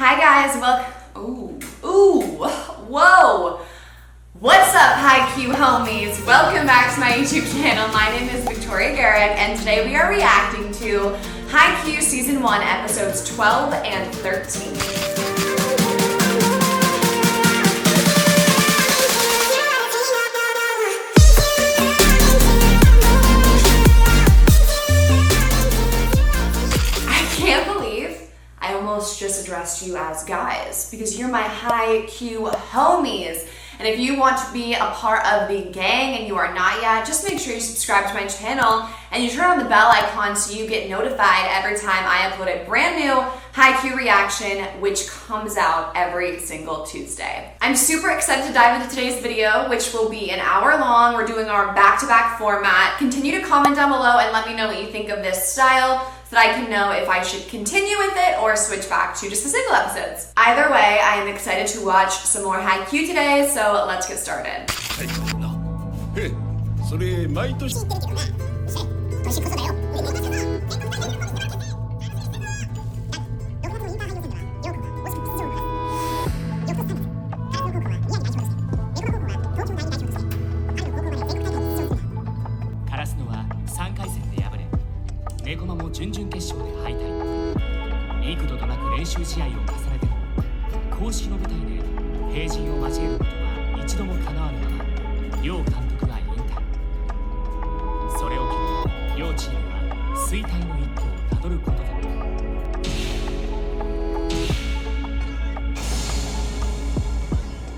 Hi guys, whoa. What's up, Haikyuu homies? Welcome back to my YouTube channel. My name is VictoriaGarrick, and today we are reacting to Haikyuu Season 1, Episodes 12 and 13. Just addressed you as guys because you're my Haikyuu homies, and if you want to be a part of the gang and you are not yet, just make sure you subscribe to my channel and you turn on the bell icon so you get notified every time I upload a brand new Haikyuu reaction, which comes out every single Tuesday. I'm super excited to dive into today's video, which will be an hour long. We're doing our back-to-back format. Continue to comment down below and let me know what you think of this style, so that I can know if I should continue with it or switch back to just the single episodes. Either way, I am excited to watch some more Haikyuu today, so let's get started. Karasuno は3回戦で敗れ、Nekoma も準々決勝で敗退。幾度となく練習試合を重ねても、公式の舞台で平陣を交えることは一度も叶わぬまま、両監督が引退。それを機に両チームは衰退の一途をたどることとなる。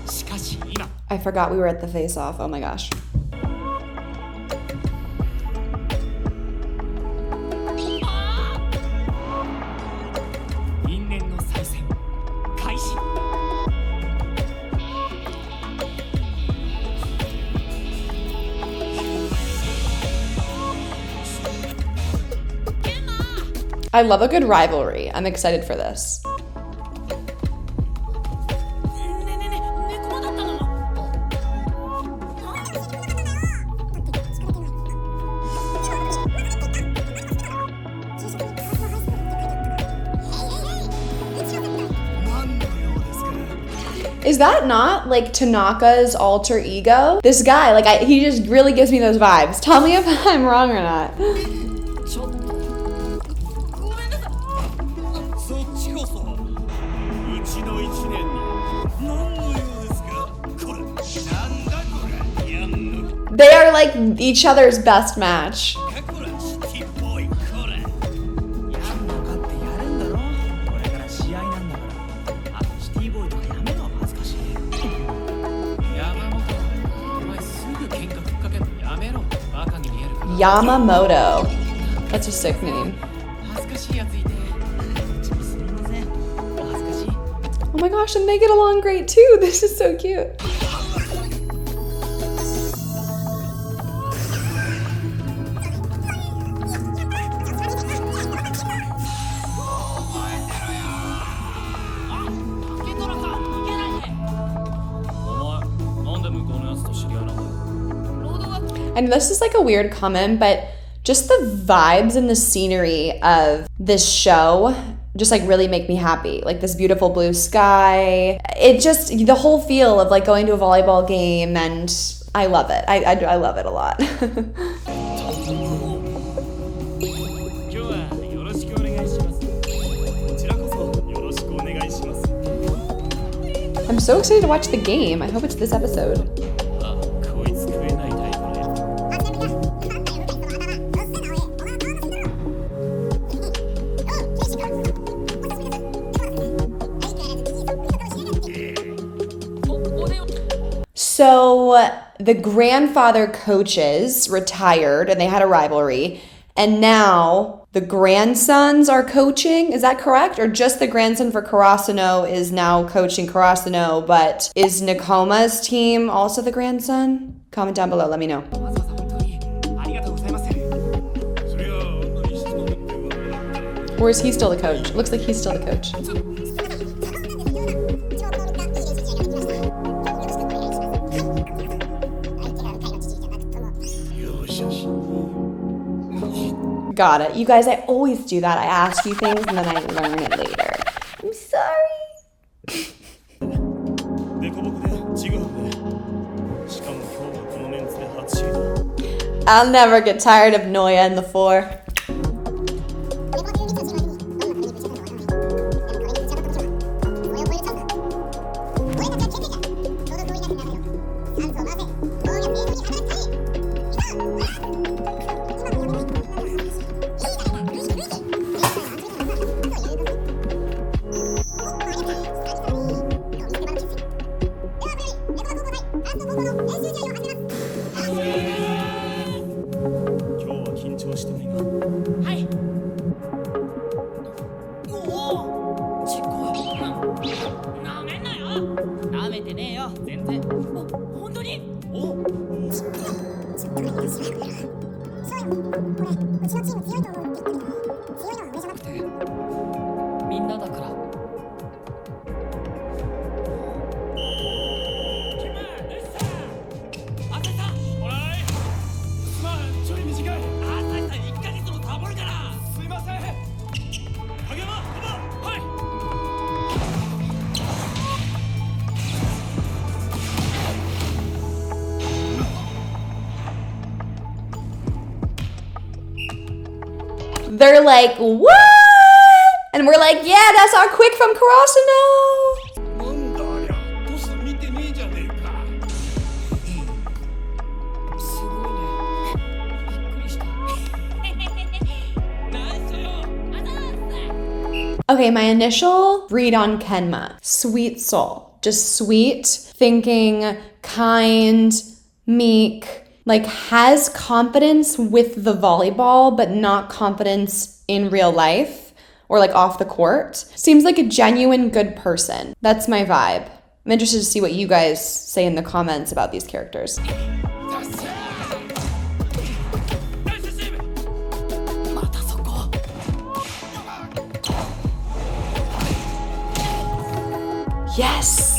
しかし今、I forgot we were at the face-off. Oh my gosh. I love a good rivalry. I'm excited for this. Is that not like Tanaka's alter ego? This guy, like he just really gives me those vibes. Tell me if I'm wrong or not. They are like each other's best match. Yamamoto. That's a sick name. Oh my gosh, and they get along great too. This is so cute. And this is like a weird comment, but just the vibes and the scenery of this show just like really make me happy. Like this beautiful blue sky. It just, the whole feel of like going to a volleyball game, and I love it. I love it a lot. I'm so excited to watch the game. I hope it's this episode. So the grandfather coaches retired and they had a rivalry, and now the grandsons are coaching. Is that correct? Or just the grandson for Karasuno is now coaching Karasuno, but is Nekoma's team also the grandson? Comment down below, let me know. Or is he still the coach? Looks like he's still the coach. Got it. You guys, I always do that. I ask you things and then I learn it later. I'm sorry. I'll never get tired of Noya in the 4. They're like, what? And we're like, yeah, that's our quick from Karasuno. Okay, my initial read on Kenma. Sweet soul. Just sweet, thinking, kind, meek. Like has confidence with the volleyball, but not confidence in real life or like off the court. Seems like a genuine good person. That's my vibe. I'm interested to see what you guys say in the comments about these characters. Yes!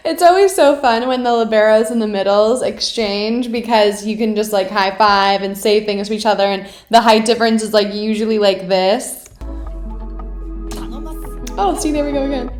It's always so fun when the liberos and the middles exchange because you can just like high five and say things to each other, and the height difference is like usually like this. Oh, see, there we go again.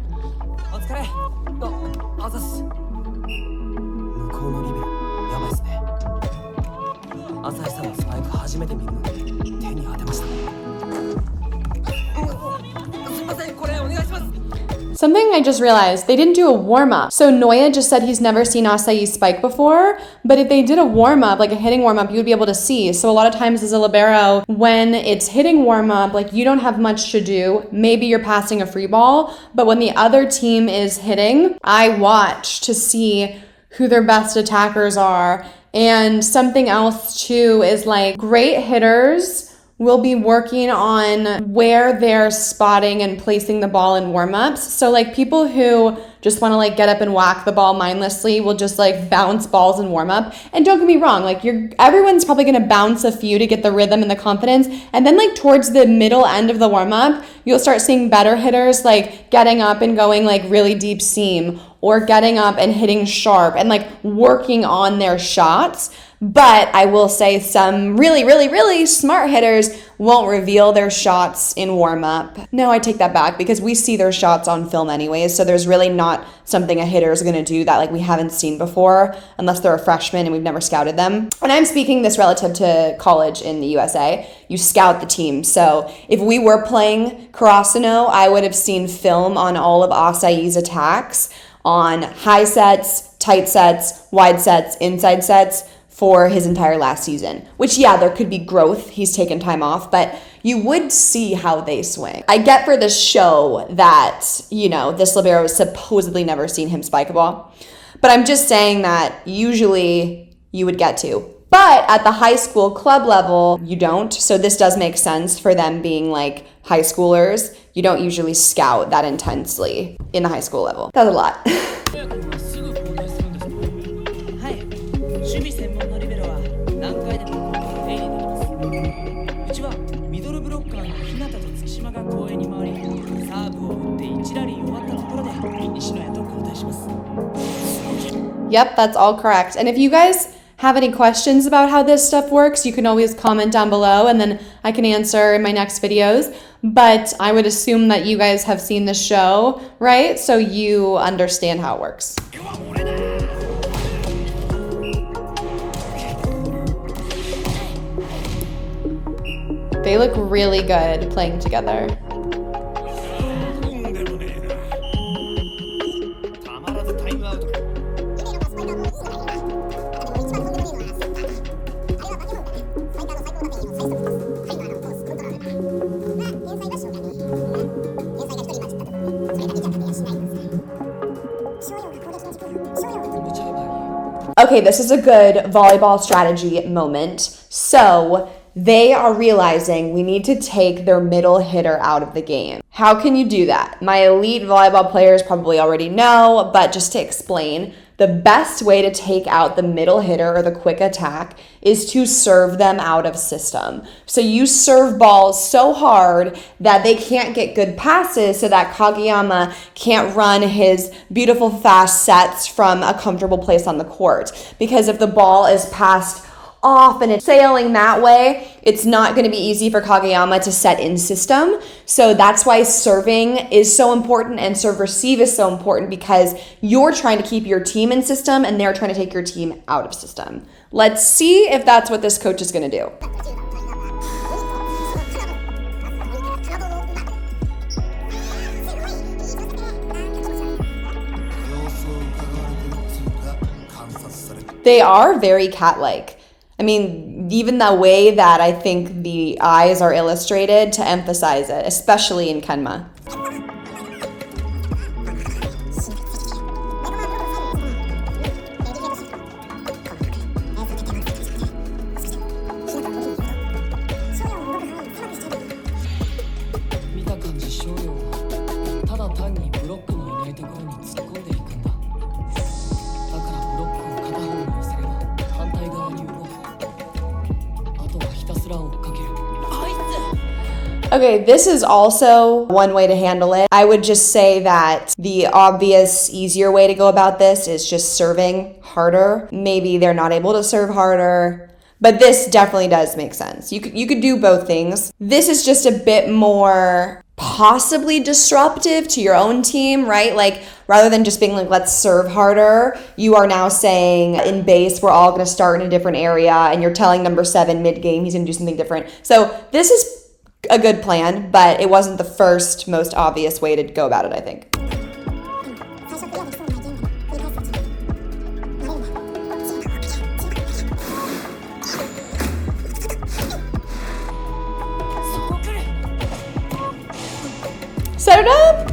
Something I just realized, they didn't do a warm-up. So Noya just said he's never seen Asahi spike before, but if they did a warm-up, like a hitting warm-up, you would be able to see. So a lot of times as a libero, when it's hitting warm-up, like you don't have much to do. Maybe you're passing a free ball, but when the other team is hitting, I watch to see who their best attackers are. And something else too is like great hitters will be working on where they're spotting and placing the ball in warm-ups. So like people who just want to like get up and whack the ball mindlessly will just like bounce balls in warm-up. And don't get me wrong, like everyone's probably going to bounce a few to get the rhythm and the confidence. And then like towards the middle end of the warm-up, you'll start seeing better hitters like getting up and going like really deep seam, or getting up and hitting sharp and like working on their shots. But I will say some really, really, really smart hitters won't reveal their shots in warm-up. No, I take that back because we see their shots on film anyways, so there's really not something a hitter is going to do that like we haven't seen before unless they're a freshman and we've never scouted them. And I'm speaking this relative to college in the USA. You scout the team. So if we were playing Karasuno, I would have seen film on all of Asahi's attacks on high sets, tight sets, wide sets, inside sets, for his entire last season, which yeah, there could be growth. He's taken time off, but you would see how they swing. I get for the show that, you know, this libero has supposedly never seen him spike a ball, but I'm just saying that usually you would get to. But at the high school club level, you don't. So this does make sense for them being like high schoolers. You don't usually scout that intensely in the high school level. That was a lot. Yep, that's all correct. And if you guys have any questions about how this stuff works, you can always comment down below and then I can answer in my next videos. But I would assume that you guys have seen the show, right? So you understand how it works. They look really good playing together. Okay, this is a good volleyball strategy moment. So they are realizing we need to take their middle hitter out of the game. How can you do that? My elite volleyball players probably already know, but just to explain, the best way to take out the middle hitter or the quick attack is to serve them out of system. So you serve balls so hard that they can't get good passes so that Kageyama can't run his beautiful fast sets from a comfortable place on the court. Because if the ball is passed off and it's sailing that way, it's not going to be easy for Kageyama to set in system. So that's why serving is so important and serve receive is so important, because you're trying to keep your team in system and they're trying to take your team out of system. Let's see if that's what this coach is going to do. They are very cat-like. I mean, even the way that I think the eyes are illustrated to emphasize it, especially in Kenma. Okay, this is also one way to handle it. I would just say that the obvious, easier way to go about this is just serving harder. Maybe they're not able to serve harder, but this definitely does make sense. You could do both things. This is just a bit more possibly disruptive to your own team, right? Like, rather than just being like, let's serve harder, you are now saying in base, we're all going to start in a different area, and you're telling number 7 mid-game he's going to do something different. So this is a good plan, but it wasn't the first most obvious way to go about it, I think. Set it up!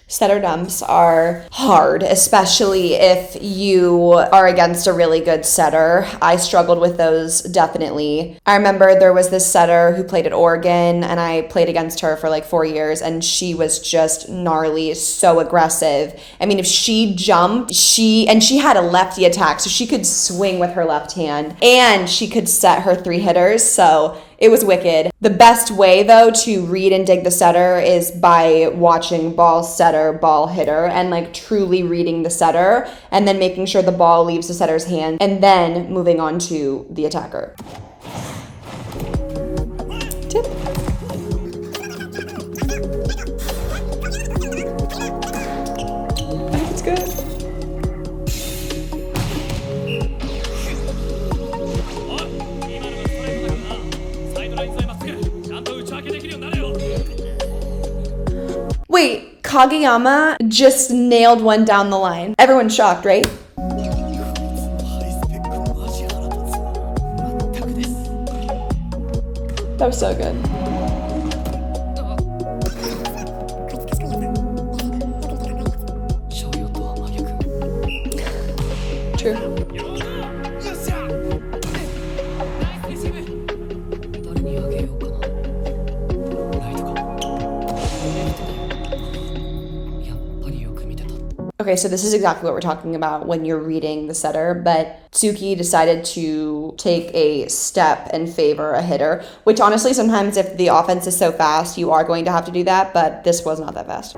Setter dumps are hard, especially if you are against a really good setter. I struggled with those, definitely. I remember there was this setter who played at Oregon, and I played against her for like 4 years, and she was just gnarly, so aggressive. I mean, if she jumped, she had a lefty attack, so she could swing with her left hand, and she could set her 3 hitters, so it was wicked. The best way, though, to read and dig the setter is by watching ball setter, ball hitter, and like truly reading the setter, and then making sure the ball leaves the setter's hand, and then moving on to the attacker. Tip. That's good. Wait, Kageyama just nailed one down the line. Everyone's shocked, right? That was so good. True. Okay, so this is exactly what we're talking about when you're reading the setter, but Tsuki decided to take a step and favor a hitter, which honestly, sometimes if the offense is so fast, you are going to have to do that, but this was not that fast.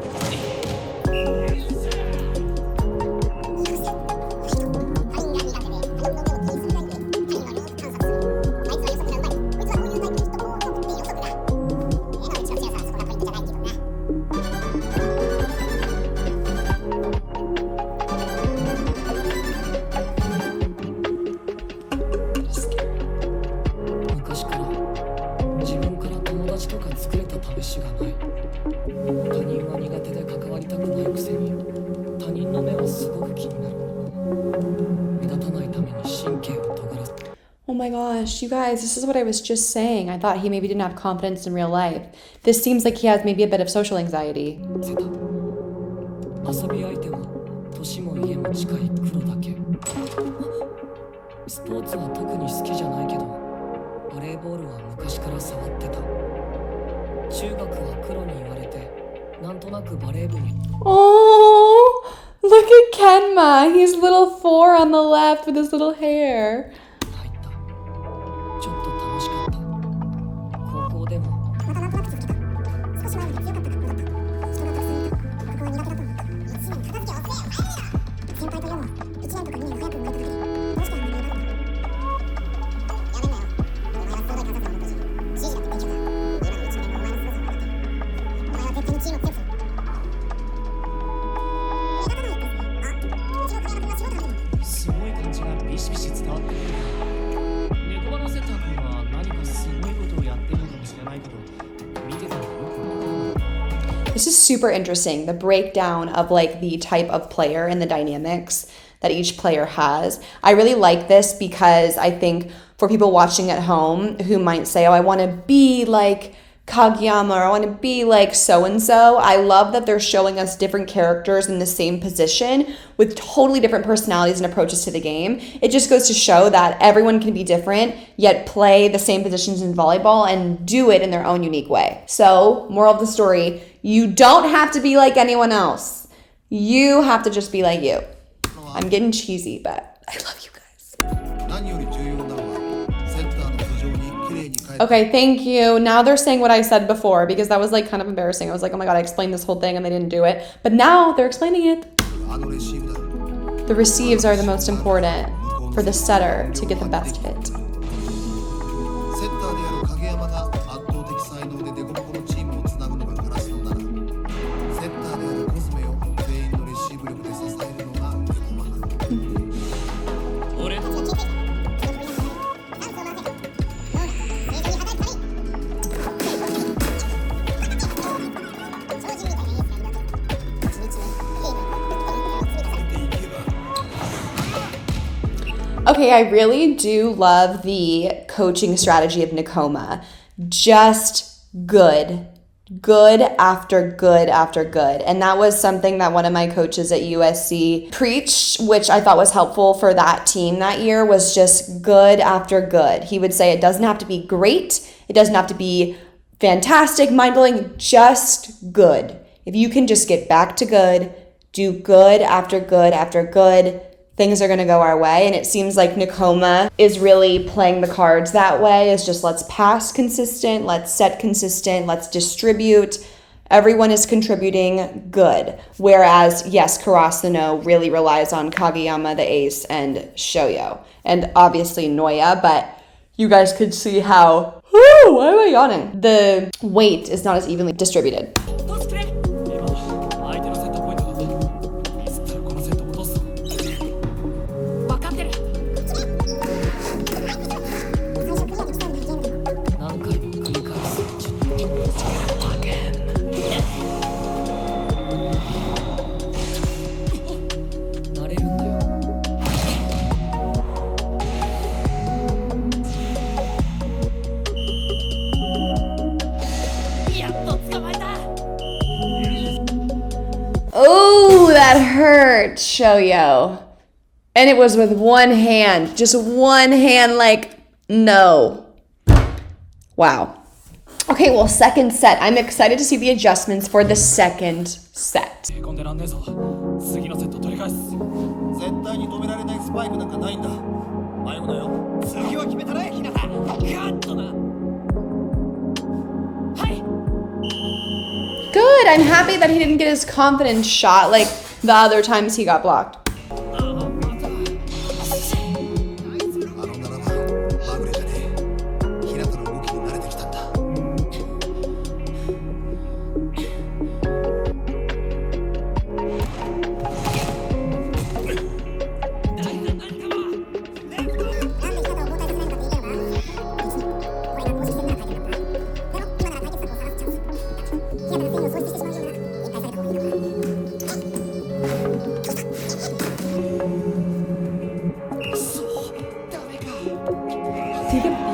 Oh my gosh, you guys, this is what I was just saying. I thought he maybe didn't have confidence in real life. This seems like he has maybe a bit of social anxiety. Oh, look at Kenma. He's little 4 on the left with his little hair. This is super interesting, the breakdown of like the type of player and the dynamics that each player has. I really like this because I think for people watching at home who might say, oh, I want to be like Kageyama or I want to be like so-and-so, I love that they're showing us different characters in the same position with totally different personalities and approaches to the game. It just goes to show that everyone can be different, yet play the same positions in volleyball and do it in their own unique way. So, moral of the story, you don't have to be like anyone else. You have to just be like you. I'm getting cheesy, but I love you guys. Okay, thank you. Now they're saying what I said before because that was like kind of embarrassing. I was like, oh my God, I explained this whole thing and they didn't do it. But now they're explaining it. The receives are the most important for the setter to get the best hit. Okay, I really do love the coaching strategy of Nekoma. Just good. Good after good after good. And that was something that one of my coaches at USC preached, which I thought was helpful for that team that year, was just good after good. He would say it doesn't have to be great. It doesn't have to be fantastic, mind-blowing, just good. If you can just get back to good, do good after good after good, things are going to go our way. And it seems like Nekoma is really playing the cards that way. It's just let's pass consistent, let's set consistent, let's distribute. Everyone is contributing good. Whereas, yes, Karasuno really relies on Kageyama, the ace, and Shoyo. And obviously Noya, but you guys could see how, why am I yawning? The weight is not as evenly distributed. Oh, that hurt, Shoyo. And it was with one hand. Just one hand, like, no. Wow. Okay, well, second set. I'm excited to see the adjustments for the second set. へこんでらんねえぞ。次のセット取り返す。絶対に止められないスパイクなんかないんだ。迷子だよ。次は決めたね、ひなた。カットだ。はい。Good. I'm happy that he didn't get his confidence shot like the other times he got blocked.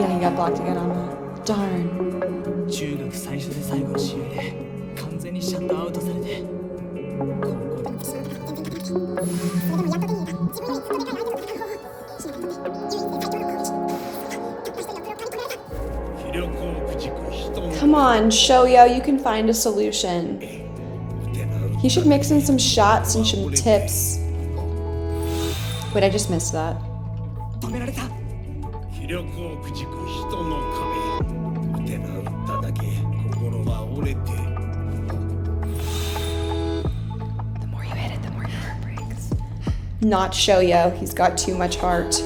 Yeah, he got blocked again on that. Darn. 中学最初で最後の試合で完全にシャットアウトされて。Come on, Shoyo, you can find a solution. He should mix in some shots and some tips. Wait, I just missed that. The more you hit it, the more your heart breaks. Not Shoyo, he's got too much heart.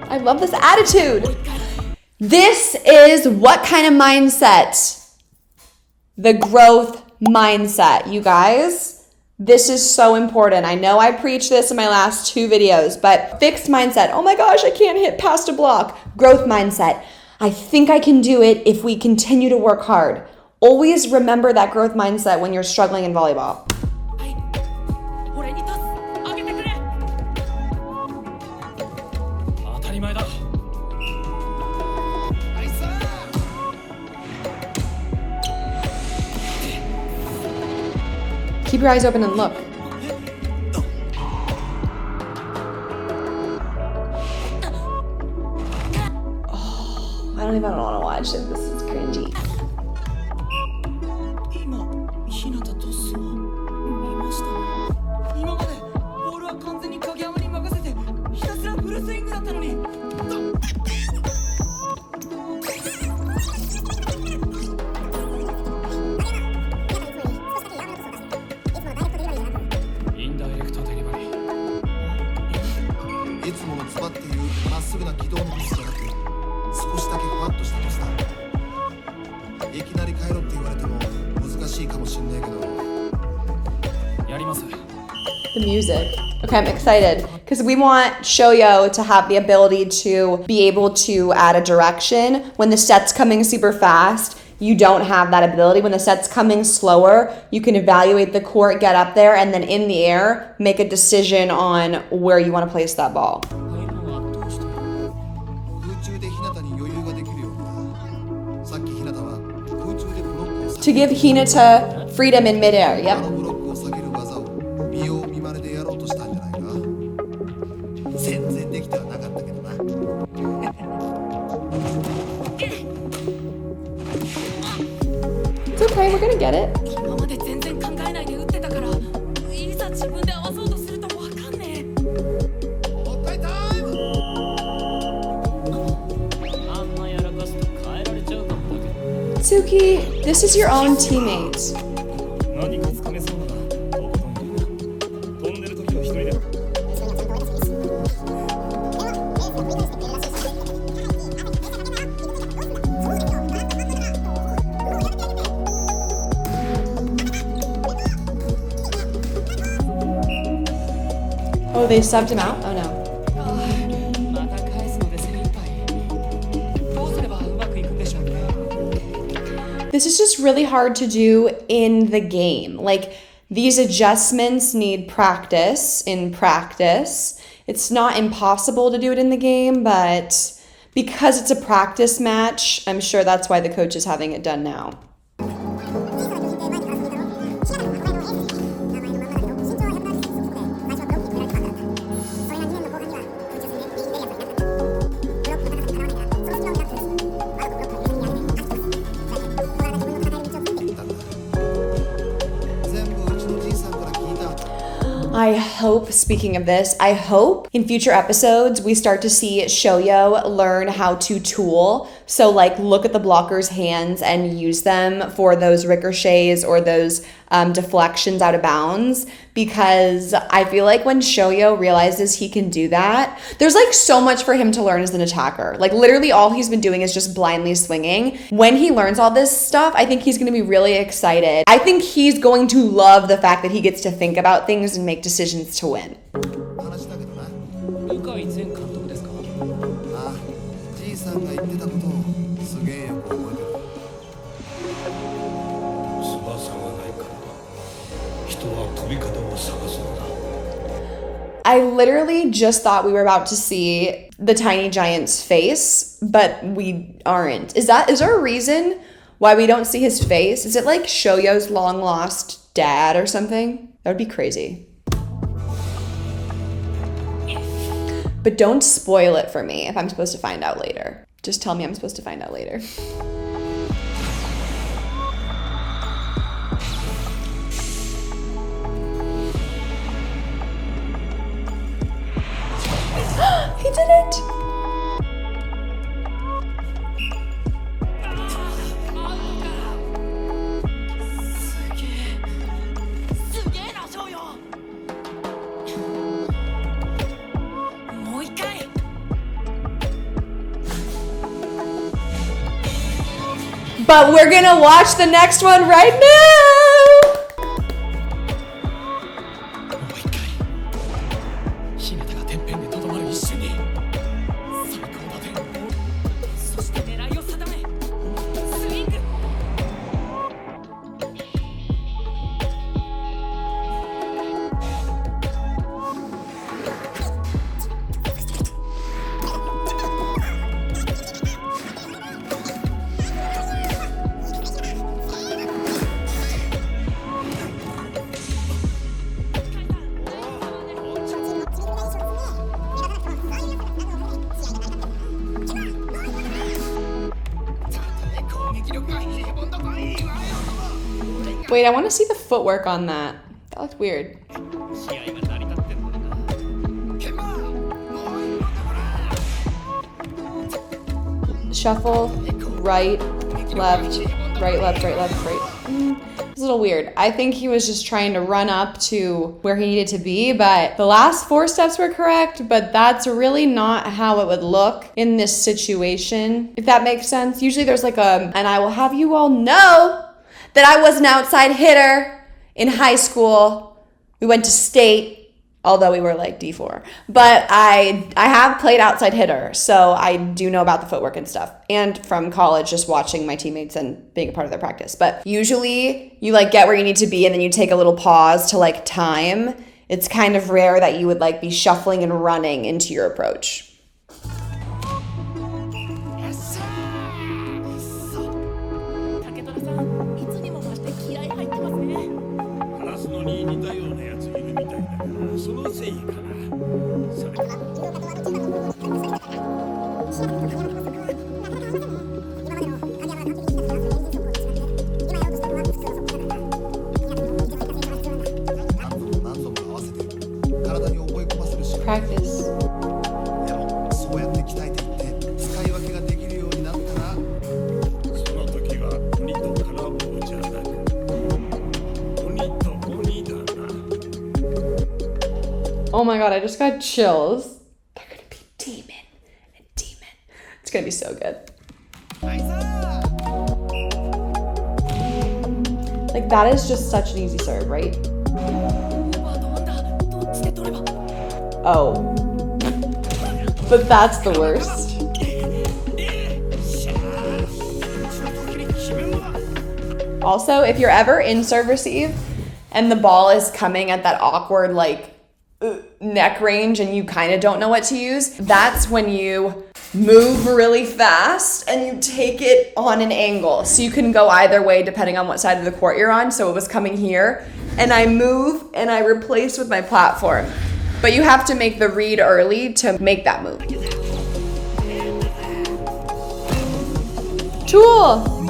I love this attitude. This is what kind of mindset? The growth mindset, you guys. This is so important. I know I preached this in my last 2 videos, but fixed mindset. Oh my gosh, I can't hit past a block. Growth mindset. I think I can do it if we continue to work hard. Always remember that growth mindset when you're struggling in volleyball. Keep your eyes open and look. Oh, I don't even want to watch it. This is cringy. The music. Okay, I'm excited because we want Shoyo to have the ability to be able to add a direction. When the set's coming super fast, you don't have that ability. When the set's coming slower, you can evaluate the court, get up there, and then in the air, make a decision on where you want to place that ball. To give Hinata freedom in midair, yep. It's okay, we're gonna get it. Tsuki, this is your own teammate. Oh, they subbed him out? Oh no. This is just really hard to do in the game. Like, These adjustments need practice in practice. It's not impossible to do it in the game, but because it's a practice match, I'm sure that's why the coach is having it done now. I hope, speaking of this, I hope in future episodes we start to see Shoyo learn how to tool. So like look at the blocker's hands and use them for those ricochets or those deflections out of bounds, because I feel like when Shoyo realizes he can do that, there's like so much for him to learn as an attacker. Like literally all he's been doing is just blindly swinging. When he learns all this stuff, I think he's going to be really excited. I think he's going to love the fact that he gets to think about things and make decisions to win. I literally just thought we were about to see the tiny giant's face, but we aren't. Is there a reason why we don't see his face? Is it like Shoyo's long lost dad or something? That would be crazy. But don't spoil it for me if I'm supposed to find out later. Just tell me I'm supposed to find out later. He did it! But we're gonna watch the next one right now! Wait, I want to see the footwork on that. That looked weird. Shuffle, right, left, right, left, right, left, right. It's a little weird. I think he was just trying to run up to where he needed to be, but the last 4 steps were correct, but that's really not how it would look in this situation, if that makes sense. Usually there's like and I will have you all know that I was an outside hitter in high school. We went to state, although we were like D4. But I have played outside hitter, so I do know about the footwork and stuff. And from college, just watching my teammates and being a part of their practice. But usually you like get where you need to be and then you take a little pause to like time. It's kind of rare that you would like be shuffling and running into your approach. Practice. Oh my god, I just got chills. They're gonna be demon and demon. It's gonna be so good. Like that is just such an easy serve, right? Oh. But that's the worst. Also, if you're ever in serve receive and the ball is coming at that awkward like neck range and you kind of don't know what to use, that's when you move really fast and you take it on an angle. So you can go either way depending on what side of the court you're on. So it was coming here and I move and I replace with my platform. But you have to make the read early to make that move. Tool.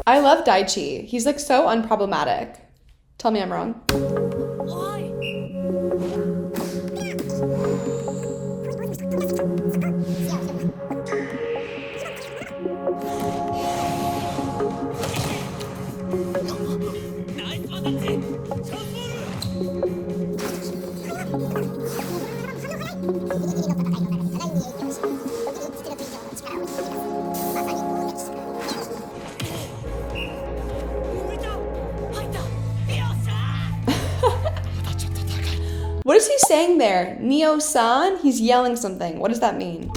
I love Daichi. He's like so unproblematic. Tell me I'm wrong. What is he saying there? Neo-san? He's yelling something. What does that mean?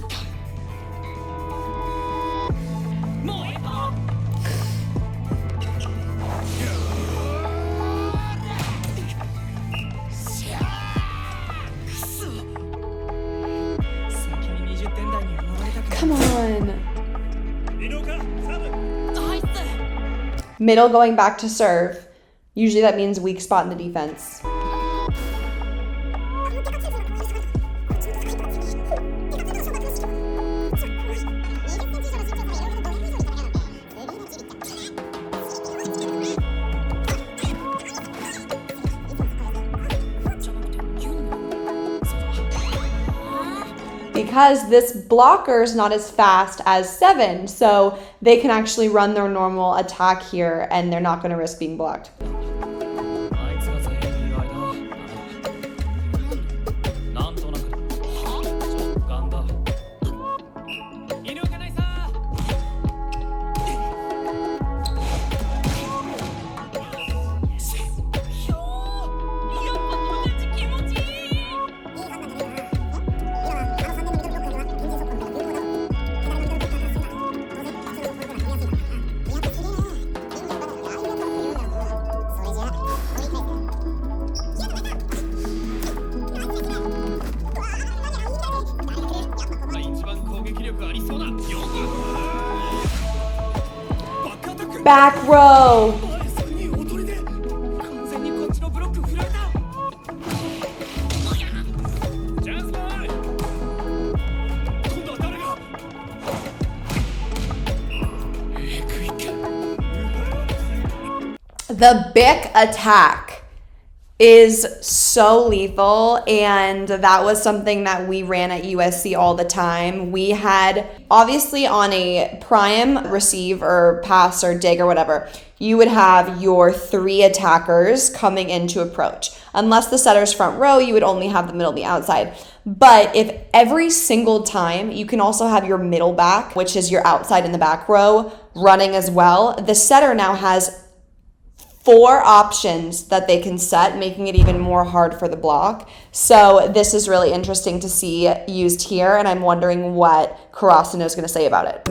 Come on. Middle going back to serve. Usually that means weak spot in the defense. Because this blocker is not as fast as 7, so they can actually run their normal attack here and they're not going to risk being blocked. Back row. The Bic attack is so lethal, and that was something that we ran at USC all the time. We had, obviously on a prime receive or pass or dig or whatever, you would have your 3 attackers coming into approach. Unless the setter's front row, you would only have the middle and the outside. But if every single time, you can also have your middle back, which is your outside in the back row, running as well. The setter now has 4 options that they can set, making it even more hard for the block. So this is really interesting to see used here, and I'm wondering what Karasuno is going to say about it.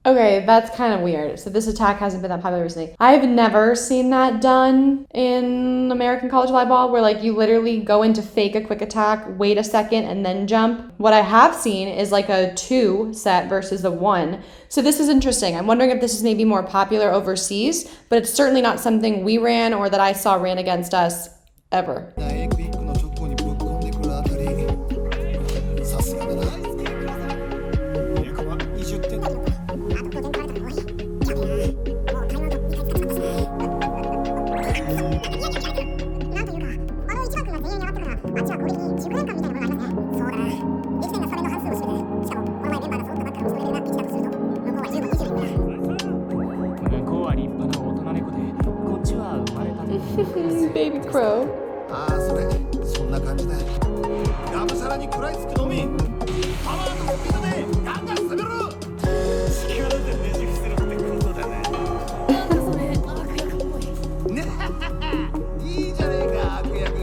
Okay, that's kind of weird. So this attack hasn't been that popular recently. I've never seen that done in American college volleyball, where like you literally go in to fake a quick attack, wait a second, and then jump. What I have seen is like a 2 set versus a 1. So this is interesting. I'm wondering if this is maybe more popular overseas, but it's certainly not something we ran or that I saw ran against us ever. baby crow. ああそれそんな感じだがむしゃらに食らいつくのみパワーとスピードでガンガン攻めろ力でねじ伏せろってことだねなんだそれ悪役っぽいねいいじゃねえか悪役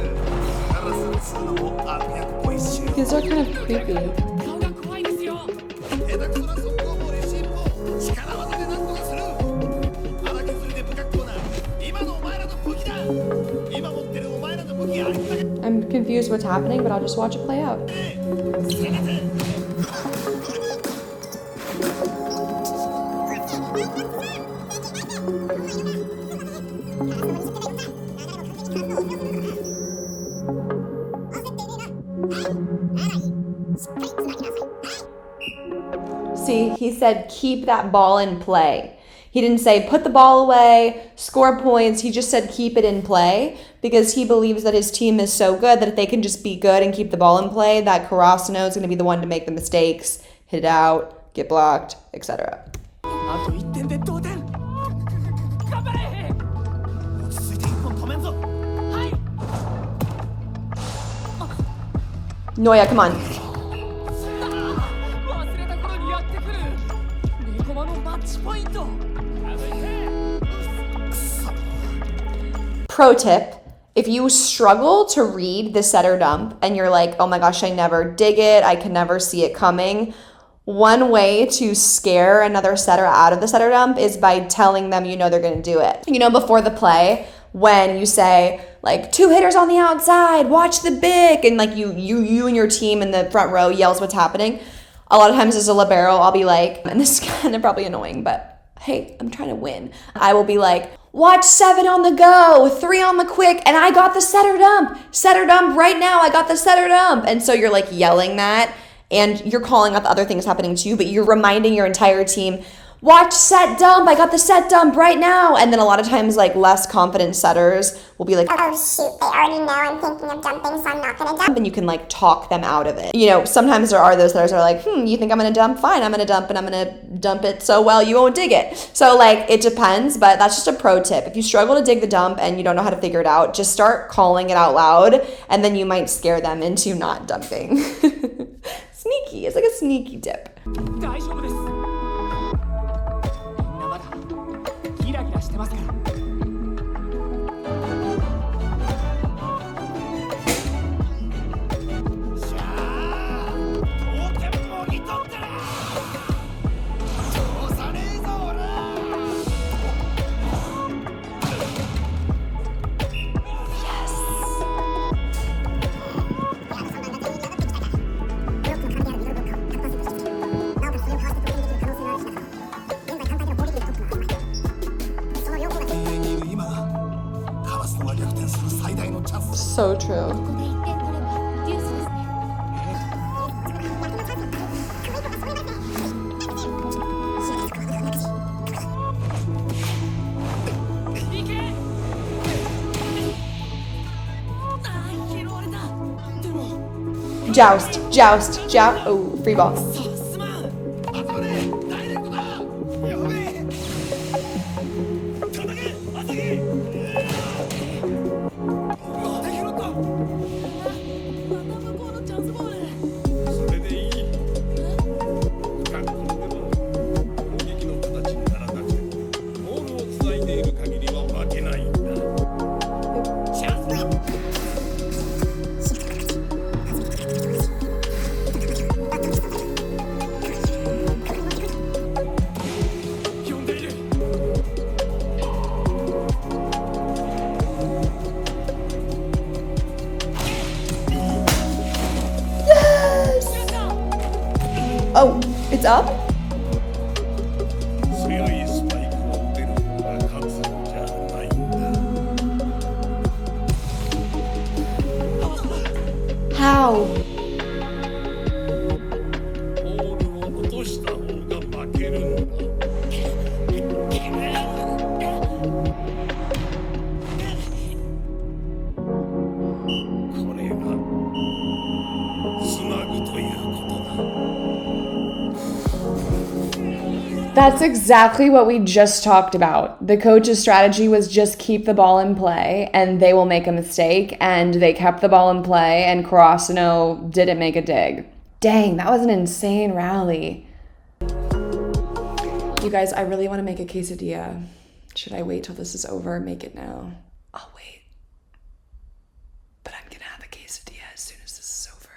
カラスっつうのも悪役っぽいっしょ These are kind of creepy. 顔が怖いですよ下手くそな速攻もレシーブも力技でなんとかする荒削りで不格好な今のお前らの武器だ今持ってるお前らの武器ありだけ I'm confused what's happening, but I'll just watch it play out. See, he said keep that ball in play. He didn't say put the ball away, score points. He just said keep it in play because he believes that his team is so good that if they can just be good and keep the ball in play, that Karasuno is going to be the one to make the mistakes, hit it out, get blocked, etc. あと1点で同点頑張れ落ち着いて一本止めんぞはい Noya, come on. 忘れた頃にやってくるネコマのマッチポイント Pro tip, if you struggle to read the setter dump and you're like, oh my gosh, I never dig it, I can never see it coming, one way to scare another setter out of the setter dump is by telling them you know they're going to do it. You know, before the play, when you say, like, 2 hitters on the outside, watch the big, and like you and your team in the front row yells what's happening. A lot of times as a libero, I'll be like, and this is kind of probably annoying, but hey, I'm trying to win. I will be like, watch 7 on the go, 3 on the quick, and I got the setter dump right now, I got the setter dump. And so you're like yelling that, and you're calling out the other things happening too, but you're reminding your entire team, watch set dump, I got the set dump right now. And then a lot of times like less confident setters will be like, oh shoot, they already know I'm thinking of dumping, so I'm not gonna dump. and you can like talk them out of it. You know, sometimes there are those setters that are like, you think I'm gonna dump? Fine, I'm gonna dump, and I'm gonna dump it so well you won't dig it. So like it depends, but that's just a pro tip. If you struggle to dig the dump and you don't know how to figure it out, just start calling it out loud, and then you might scare them into not dumping. Sneaky, it's like a sneaky tip. 大丈夫ですみんなまだギラギラしてますからしゃあ同点もぎ取ってな通さねえぞ俺 So true. Joust. Oh, free ball. Oh, it's up? 強いスパイクを打てるのが勝つんじゃないんだ。 How? ボールを落とした方が負けるんだ。これがつなぐということだ。That's exactly what we just talked about. The coach's strategy was just keep the ball in play and they will make a mistake, and they kept the ball in play and Karasuno didn't make a dig. Dang, that was an insane rally. You guys, I really want to make a quesadilla. Should I wait till this is over and make it now? I'll wait. But I'm gonna have a quesadilla as soon as this is over.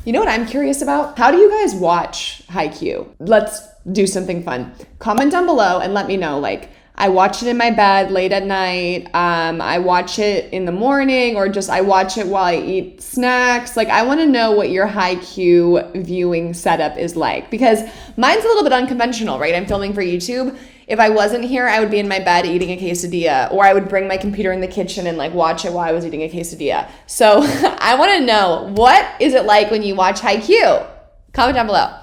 You know what I'm curious about? How do you guys watch Haikyuu? Let's do something fun. Comment down below and let me know. Like, I watch it in my bed late at night. I watch it in the morning, or just I watch it while I eat snacks. Like, I want to know what your Haikyuu viewing setup is like, because mine's a little bit unconventional, right? I'm filming for YouTube. If I wasn't here, I would be in my bed eating a quesadilla, or I would bring my computer in the kitchen and like watch it while I was eating a quesadilla. So I want to know, what is it like when you watch Haikyuu? Comment down below.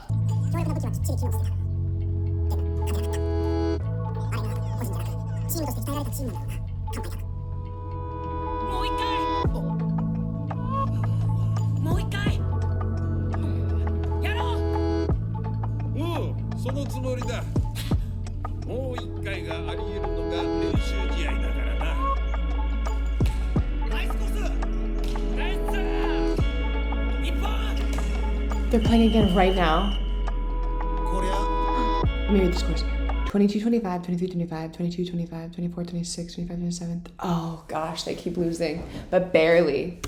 They're playing again right now. Let me read the scores. 22-25, 23-25, 22-25, 24-26, 25-27. Oh gosh, they keep losing, but barely.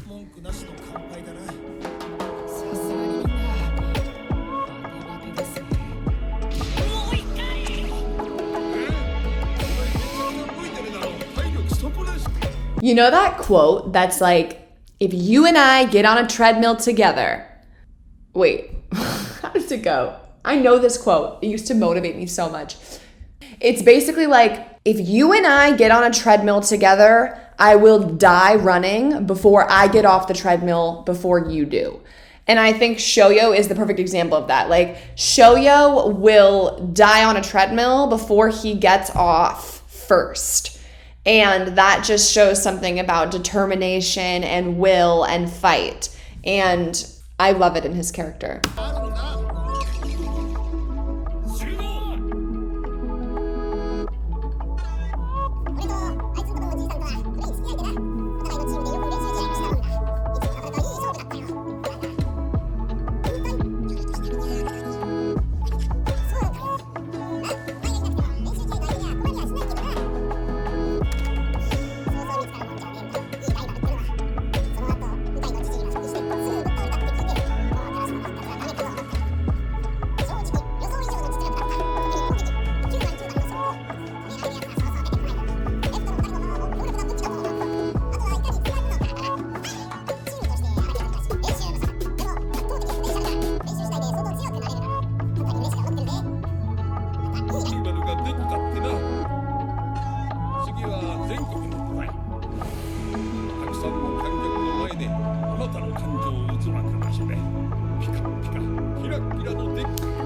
You know that quote that's like, if you and I get on a treadmill together. Wait, how does it go? I know this quote. It used to motivate me so much. It's basically like, if you and I get on a treadmill together, I will die running before I get off the treadmill before you do. And I think Shoyo is the perfect example of that. Like, Shoyo will die on a treadmill before he gets off first. And that just shows something about determination and will and fight. And I love it in his character.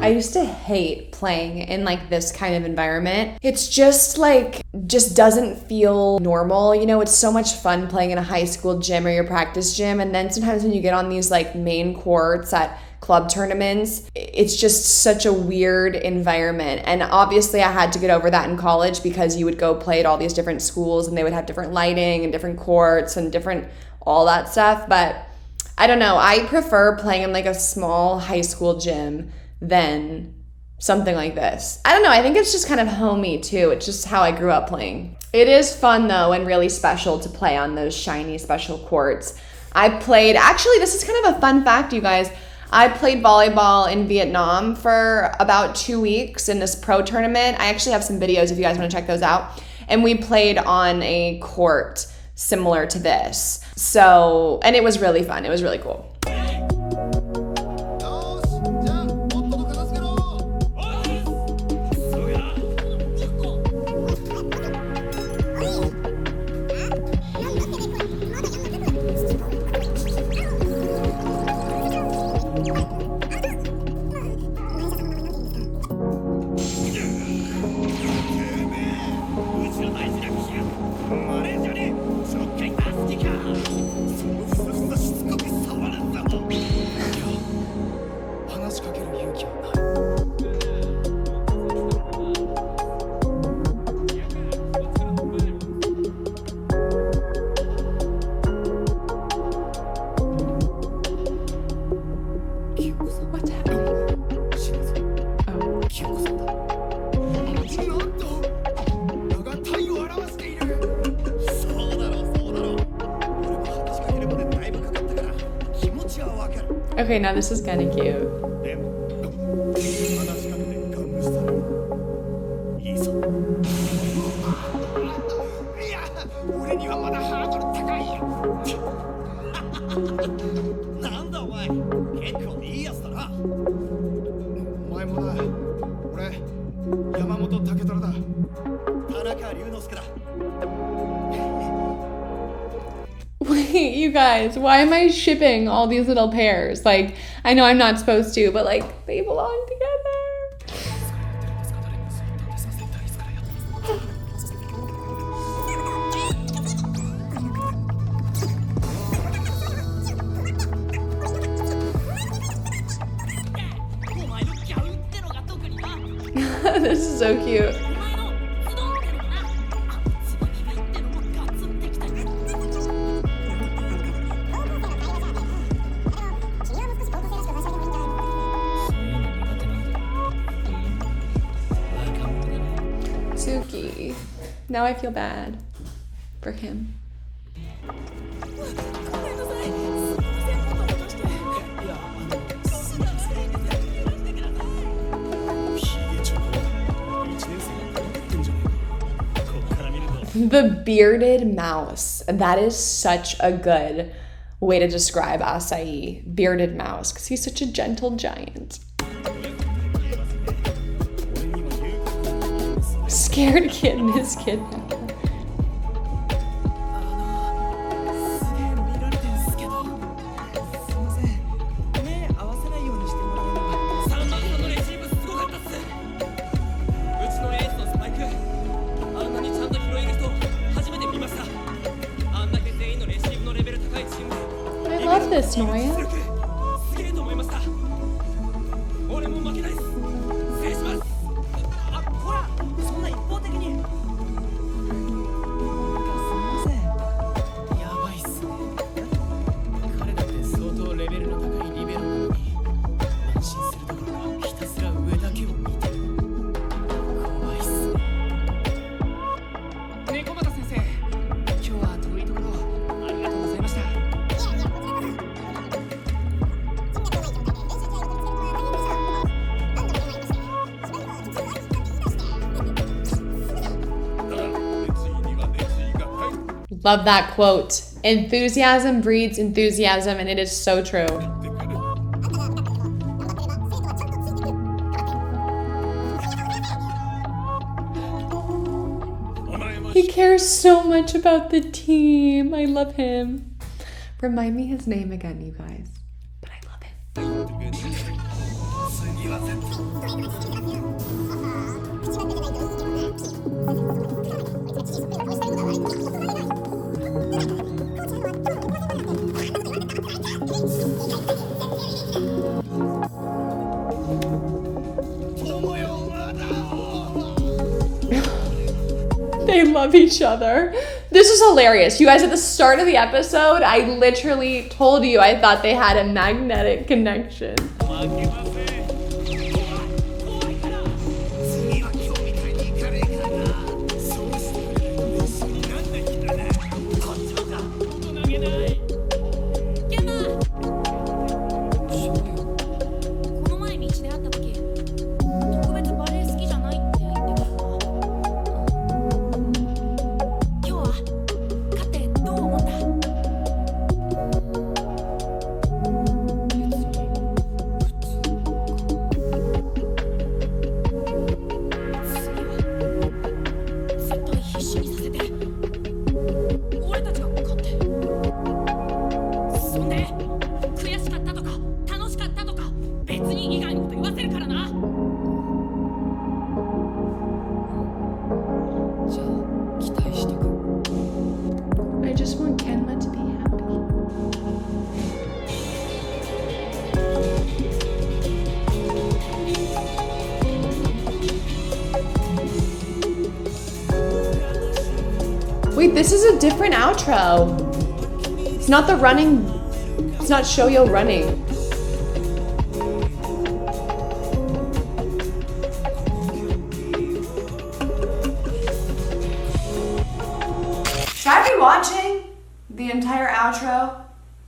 I used to hate playing in like this kind of environment. It's just like, just doesn't feel normal. You know, it's so much fun playing in a high school gym or your practice gym. And then sometimes when you get on these like main courts at club tournaments, it's just such a weird environment. And obviously I had to get over that in college, because you would go play at all these different schools and they would have different lighting and different courts and different, all that stuff. But I don't know, I prefer playing in like a small high school gym than something like this. I don't know, I think it's just kind of homey too. It's just how I grew up playing. It is fun though, and really special to play on those shiny special courts. I played, actually this is kind of a fun fact, you guys. I played volleyball in Vietnam for about 2 weeks in this pro tournament. I actually have some videos if you guys want to check those out. And we played on a court similar to this. So, and it was really fun. It was really cool. What's happening? Oh. なんと名が体を表している。そうだろうそうだろう。俺も話しかけるまでだいぶかかったから気持ちはわかる。 Okay, now this is kind of cute. でも話しかけてガン無視される。いいぞ。いや、俺にはまだハードル高いよ。なんだお前、結構いいやつだな。お前もな。俺、山本武虎だ。田中龍之介だ。 Wait, you guys, why am I shipping all these little pairs? Like, I know I'm not supposed to, but like, they belong together. This is so cute. Suki. Now I feel bad for him. The bearded mouse. That is such a good way to describe Acai. Bearded mouse, because he's such a gentle giant. Scared kid miskidnapped. I love this, Noya. Love that quote. Enthusiasm breeds enthusiasm, and it is so true. He cares so much about the team. I love him. Remind me his name again, you guys. But I love him. They love each other. This is hilarious. You guys, at the start of the episode, I literally told you I thought they had a magnetic connection. I just want Kenma to be happy. Wait, this is a different outro. It's not the running. It's not Shoyo running.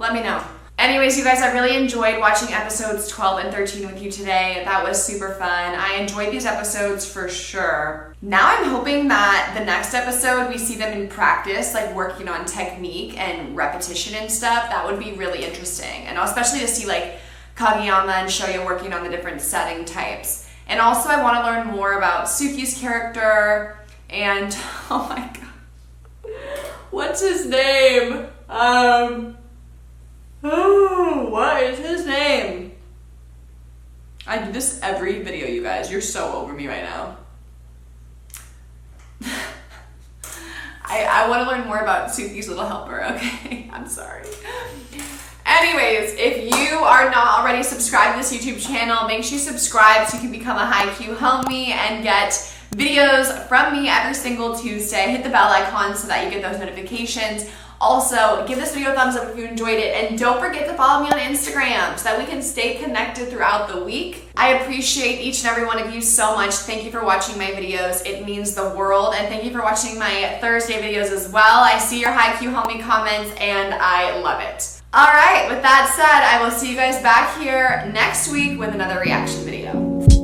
Let me know. Anyways, you guys, I really enjoyed watching episodes 12 and 13 with you today. That was super fun. I enjoyed these episodes for sure. Now I'm hoping that the next episode we see them in practice, like working on technique and repetition and stuff. That would be really interesting. And especially to see like Kageyama and Shoya working on the different setting types. And also I want to learn more about Suki's character and, oh my god, what's his name? What is his name? I do this every video, you guys. You're so over me right now. I want to learn more about Suki's little helper, okay? I'm sorry. Anyways, if you are not already subscribed to this YouTube channel, make sure you subscribe so you can become a Haikyuu homie and get videos from me every single Tuesday. Hit the bell icon so that you get those notifications. Also, give this video a thumbs up if you enjoyed it, and don't forget to follow me on Instagram so that we can stay connected throughout the week. I appreciate each and every one of you so much. Thank you for watching my videos. It means the world, and thank you for watching my Thursday videos as well. I see your Haikyuu homie comments, and I love it. All right, with that said, I will see you guys back here next week with another reaction video.